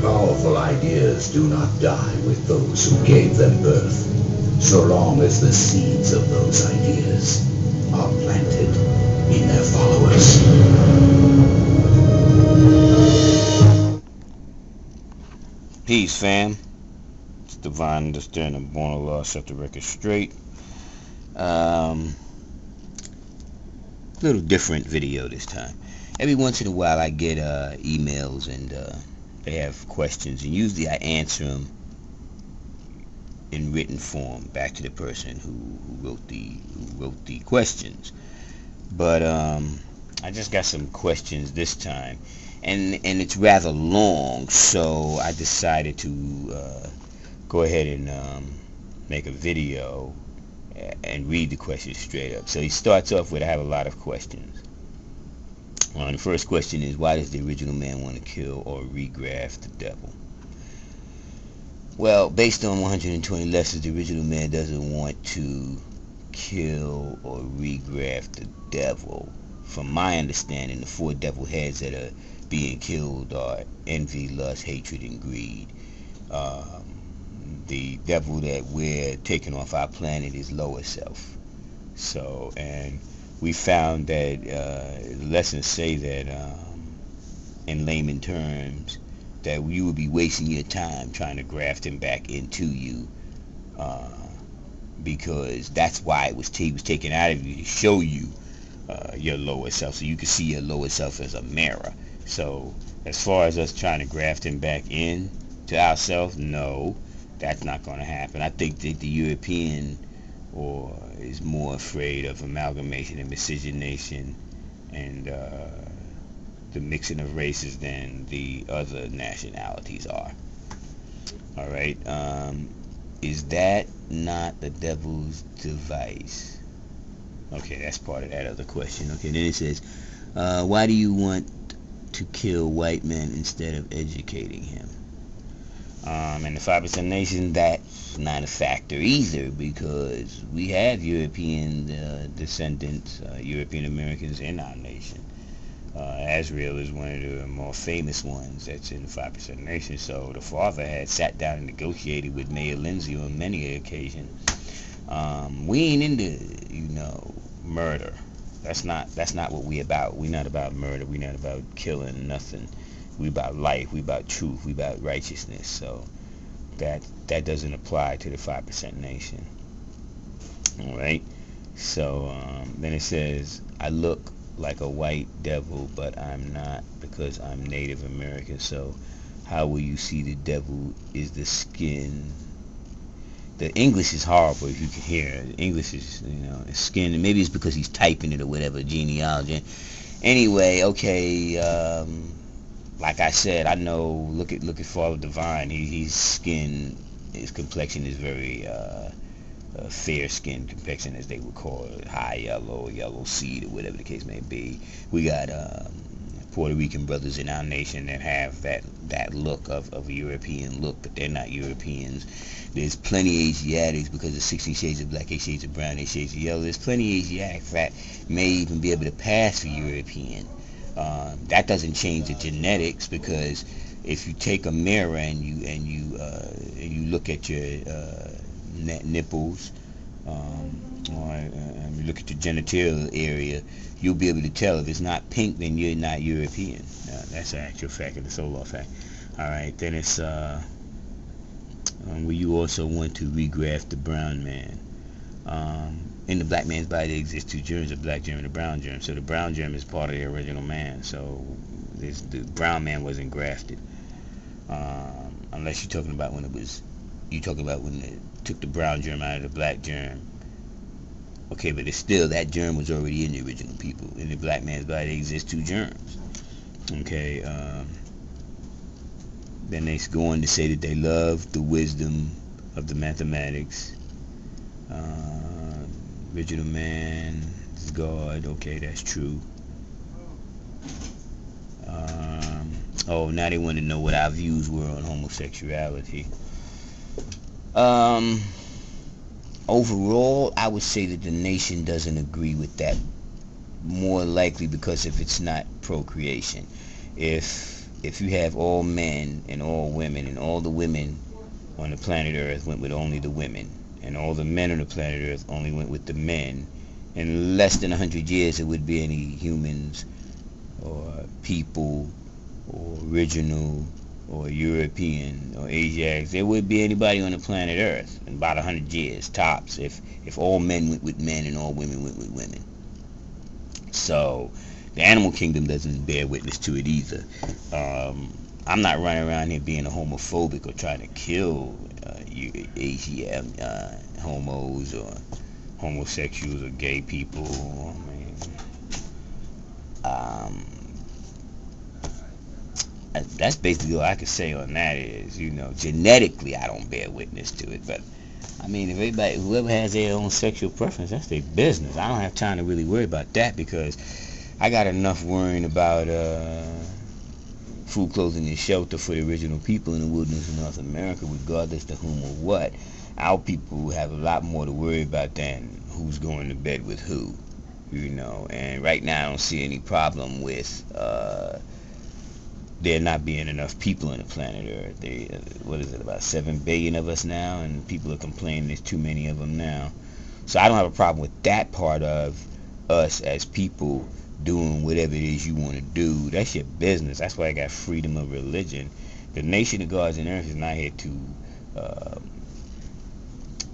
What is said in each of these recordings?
Powerful ideas do not die with those who gave them birth, so long as the seeds of those ideas are planted in their followers. Peace, fam. It's Divine Understanding, Born of Law, Set the Record Straight. Little different video this time. Every once in a while I get emails and they have questions, and usually I answer them in written form back to the person who wrote the questions. But I just got some questions this time, and it's rather long, so I decided to go ahead and make a video and read the questions straight up. So he starts off with, I have a lot of questions. The first question is, why does the original man want to kill or regraft the devil? Well, based on 120 lessons, the original man doesn't want to kill or regraft the devil. From my understanding, the 4 devil heads that are being killed are envy, lust, hatred, and greed. The devil that we're taking off our planet is lower self. So, and we found that lessons say that, in layman terms, that you would be wasting your time trying to graft him back into you, because that's why he was taken out of you, to show you your lower self, so you can see your lower self as a mirror. So as far as us trying to graft him back in to ourselves, no, that's not going to happen. I think that the European is more afraid of amalgamation and miscegenation and the mixing of races than the other nationalities are. Alright, is that not the devil's device? Okay, that's part of that other question. Okay, then it says, why do you want to kill white men instead of educating him? And the 5% nation, that's not a factor either, because we have European descendants, European Americans in our nation. Azreal is one of the more famous ones that's in the 5% nation. So the father had sat down and negotiated with Mayor Lindsay on many occasions. We ain't into, murder. That's not what we about. We're not about murder. We're not about killing nothing. We about life. We about truth. We about righteousness. So that doesn't apply to the 5% nation. All right. So then it says, I look like a white devil, but I'm not, because I'm Native American. So how will you see the devil is the skin? The English is horrible, if you can hear. The English is, skin. And maybe it's because he's typing it or whatever, genealogy. Anyway, okay. Like I said, I know. Look at Father Divine. His skin, his complexion is very fair skin complexion, as they would call it, high yellow, yellow seed, or whatever the case may be. We got Puerto Rican brothers in our nation that have that look of a European look, but they're not Europeans. There's plenty of Asiatics, because there's 16 shades of black, 8 shades of brown, 8 shades of yellow. There's plenty of Asiatics that may even be able to pass for European. That doesn't change the genetics, because if you take a mirror and you look at your nipples, or you look at your genital area, you'll be able to tell. If it's not pink, then you're not European. That's an actual fact, and the solar fact. Alright, then it's will you also want to regraft the brown man? In the black man's body there exist 2 germs, a black germ and a brown germ. So the brown germ is part of the original man. So the brown man wasn't grafted, unless you're talking about when they took the brown germ out of the black germ. Okay, but it's still, that germ was already in the original people. In the black man's body there exist 2 germs. Okay, then they go on to say that they love the wisdom of the mathematics. Original man is God. Okay, that's true. Now they want to know what our views were on homosexuality. Overall, I would say that the nation doesn't agree with that more likely because if it's not procreation. If you have all men and all women, and all the women on the planet Earth went with only the women, and all the men on the planet Earth only went with the men, in less than 100 years there would be any humans or people or original or European or Asiatics. There would be anybody on the planet Earth in about 100 years tops, if all men went with men and all women went with women. So the animal kingdom doesn't bear witness to it either. I'm not running around here being a homophobic or trying to kill Asian homos or homosexuals or gay people. I mean, that's basically all I can say on that is, genetically I don't bear witness to it, but I mean, if whoever has their own sexual preference, that's their business. I don't have time to really worry about that because I got enough worrying about food, clothing, and shelter for the original people in the wilderness of North America, regardless to whom or what. Our people have a lot more to worry about than who's going to bed with who, And right now I don't see any problem with there not being enough people on the planet Earth. What is it, about 7 billion of us now, and people are complaining there's too many of them now. So I don't have a problem with that part of us as people doing whatever it is you want to do. That's your business. That's why I got freedom of religion. The nation of gods and earth is not here to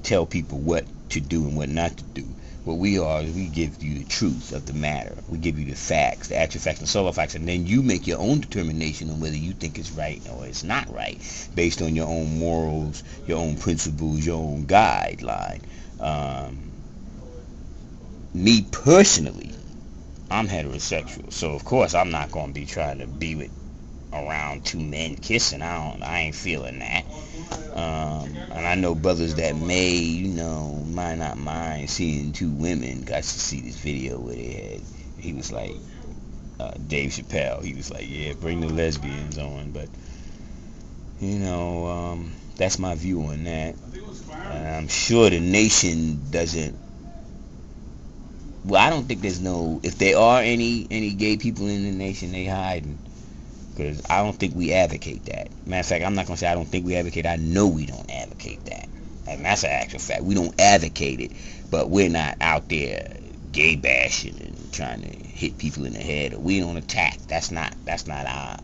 tell people what to do and what not to do. What we are is we give you the truth of the matter. We give you the facts, the actual facts, the solo facts, and then you make your own determination on whether you think it's right or it's not right, based on your own morals, your own principles, your own guideline. Me personally, I'm heterosexual, so of course I'm not going to be trying to be with around two men kissing. I ain't feeling that. And I know brothers that may, might not mind seeing two women. Got to see this video where he was like, Dave Chappelle, he was like, yeah, bring the lesbians on. But, that's my view on that. I'm sure the nation doesn't, well, I don't think if there are any gay people in the nation, they hiding. Because I don't think we advocate that. Matter of fact, I'm not going to say I don't think we advocate. I know we don't advocate that. And that's an actual fact. We don't advocate it, but we're not out there gay bashing and trying to hit people in the head. Or we don't attack. That's not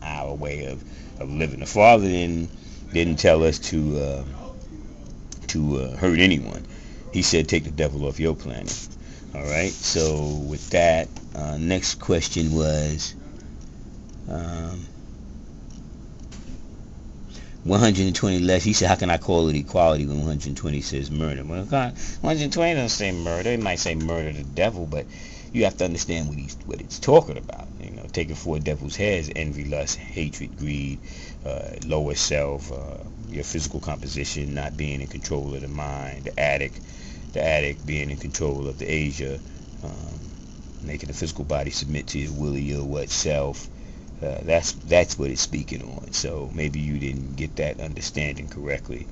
our way of living. The Father didn't tell us to hurt anyone. He said take the devil off your planet. All right. So with that, next question was 120 less. He said, how can I call it equality when 120 says murder? Well, God, 120 doesn't say murder. It might say murder the devil, but you have to understand what it's talking about. Taking 4 devil's heads: envy, lust, hatred, greed, lower self, your physical composition not being in control of the mind, the addict being in control of the Asia, making the physical body submit to your will of your what self. That's what it's speaking on. So maybe you didn't get that understanding correctly.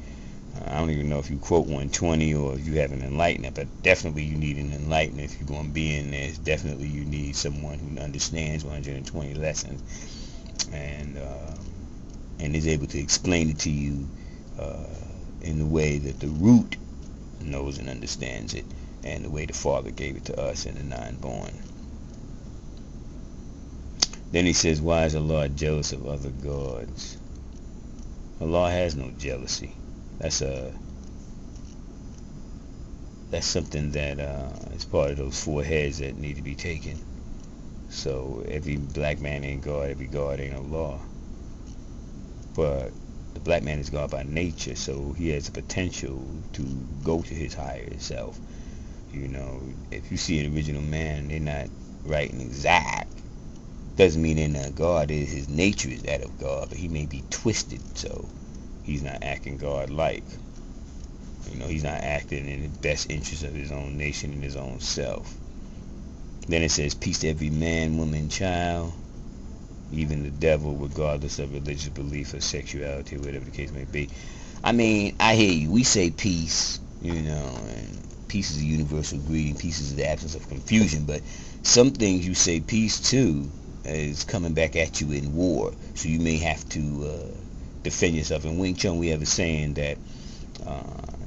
I don't even know if you quote 120 or if you have an enlightenment, but definitely you need an enlightenment if you're going to be in this. Definitely you need someone who understands 120 lessons and is able to explain it to you in the way that the root knows and understands it, and the way the Father gave it to us in the non-born. Then he says, why is Allah jealous of other gods? Allah has no jealousy. That's something that is part of those 4 heads that need to be taken. So every black man ain't God, every God ain't Allah. But the black man is God by nature, so he has the potential to go to his higher self. If you see an original man, they're not right and exact. Doesn't mean they're not God. His nature is that of God, but he may be twisted, so he's not acting God-like. He's not acting in the best interest of his own nation and his own self. Then it says, peace to every man, woman, child, even the devil, regardless of religious belief or sexuality, or whatever the case may be. I mean, I hear you. We say peace, and peace is a universal greeting. Peace is the absence of confusion. But some things you say peace to is coming back at you in war. So you may have to defend yourself. In Wing Chun, we have a saying that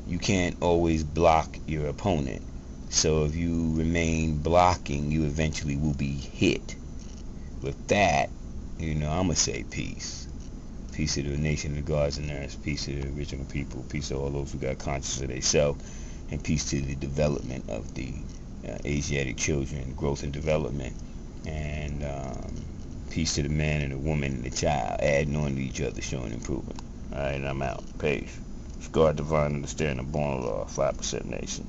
you can't always block your opponent. So if you remain blocking, you eventually will be hit. With that, I'm going to say peace. Peace to the nation of the gods and earth. Peace to the original people. Peace to all those who got conscious of themselves. And peace to the development of the Asiatic children, growth and development. And peace to the man and the woman and the child, adding on to each other, showing improvement. All right, I'm out. Peace. Scar Divine Understanding, Born Law, 5% Nation.